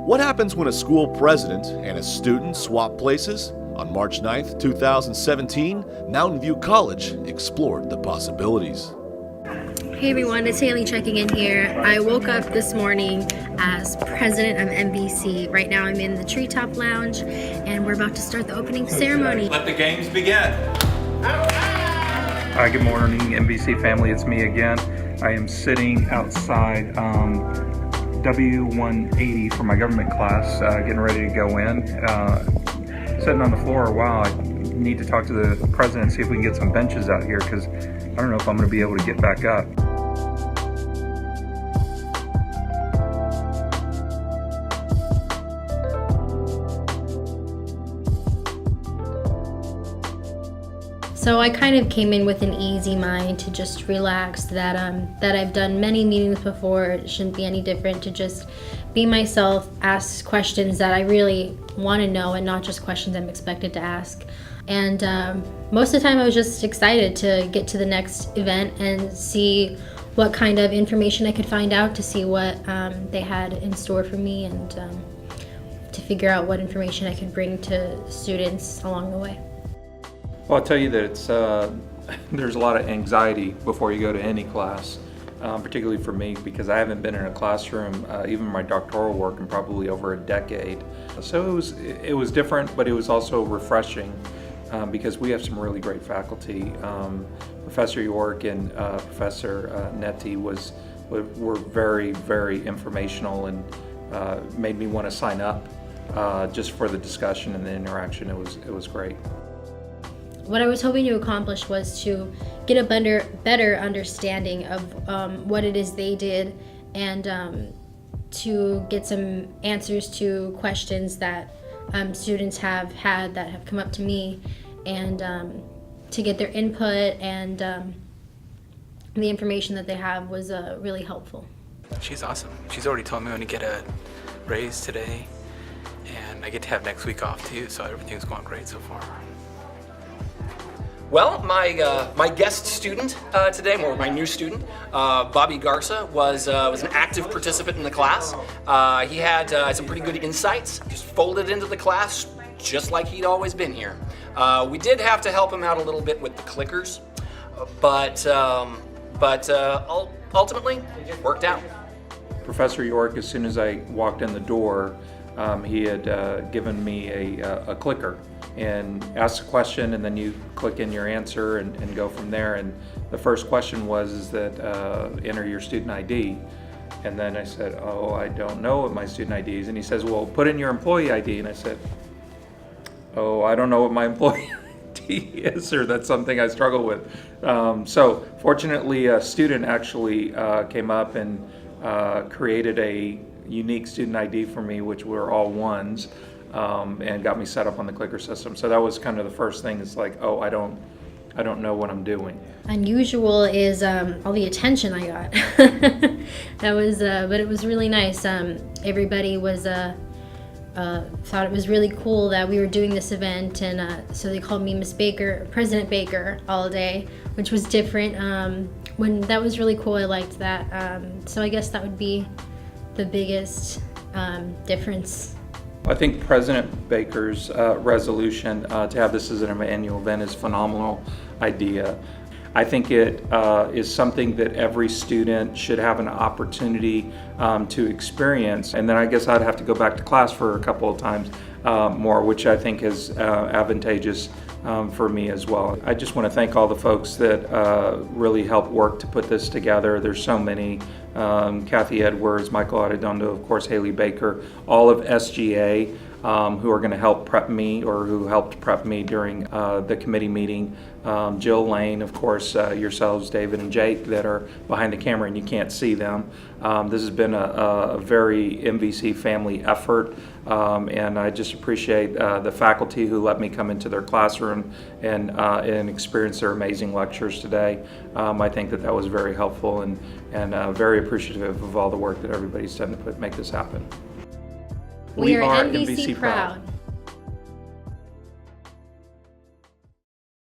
What happens when a school president and a student swap places? On March 9th, 2017, Mountain View College explored the possibilities. Hey everyone, it's Hailey checking in here. I woke up this morning as president of MVC. Right now I'm in the Treetop Lounge and we're about to start the opening ceremony. Let the games begin. Hi, good morning, MVC family. It's me again. I am sitting outside W180 for my government class, getting ready to go in. Sitting on the floor, wow, I need to talk to the president and see if we can get some benches out here because I don't know if I'm going to be able to get back up. So I kind of came in with an easy mind to just relax, that I've done many meetings before. It shouldn't be any different, to just be myself, ask questions that I really want to know and not just questions I'm expected to ask. And most of the time I was just excited to get to the next event and see what kind of information I could find out, to see what they had in store for me, and to figure out what information I could bring to students along the way. Well, I'll tell you that it's there's a lot of anxiety before you go to any class, particularly for me, because I haven't been in a classroom, even my doctoral work, in probably over a decade. So it was different, but it was also refreshing because we have some really great faculty. Professor York and Professor Netti were very, very informational and made me want to sign up just for the discussion and the interaction. It was great. What I was hoping to accomplish was to get a better understanding of what it is they did, and to get some answers to questions that students have had that have come up to me, and to get their input, and the information that they have was really helpful. She's awesome. She's already told me I'm going to get a raise today, and I get to have next week off too, so everything's going great so far. Well, my guest student today, or my new student, Bobby Garza, was an active participant in the class. He had some pretty good insights, just folded into the class just like he'd always been here. We did have to help him out a little bit with the clickers, but ultimately it worked out. Professor York, as soon as I walked in the door, he had given me a clicker and asked a question, and then you click in your answer and go from there. And the first question was that enter your student ID. And then I said, oh, I don't know what my student ID is. And he says, well, put in your employee ID. And I said, oh, I don't know what my employee ID is, or that's something I struggle with. So fortunately, a student actually came up and created a unique student ID for me, which were all ones, and got me set up on the clicker system. So that was kind of the first thing. It's like, oh, I don't know what I'm doing. Unusual is all the attention I got. That was, but it was really nice. Everybody was thought it was really cool that we were doing this event, and so they called me Miss Baker, President Baker, all day, which was different. When that was really cool, I liked that. So I guess that would be the biggest difference. I think President Baker's resolution to have this as an annual event is a phenomenal idea. I think it is something that every student should have an opportunity to experience. And then I guess I'd have to go back to class for a couple of times more, which I think is advantageous for me as well. I just want to thank all the folks that really helped work to put this together. There's so many. Kathy Edwards, Michael Arredondo, of course, Hailey Baker, all of SGA who are going to help prep me, or who helped prep me during the committee meeting. Jill Lane, of course, yourselves, David and Jake, that are behind the camera and you can't see them. This has been a very MVC family effort, and I just appreciate the faculty who let me come into their classroom and experience their amazing lectures today. I think that was very helpful, and very appreciative of all the work that everybody's done to make this happen. We are MVC proud.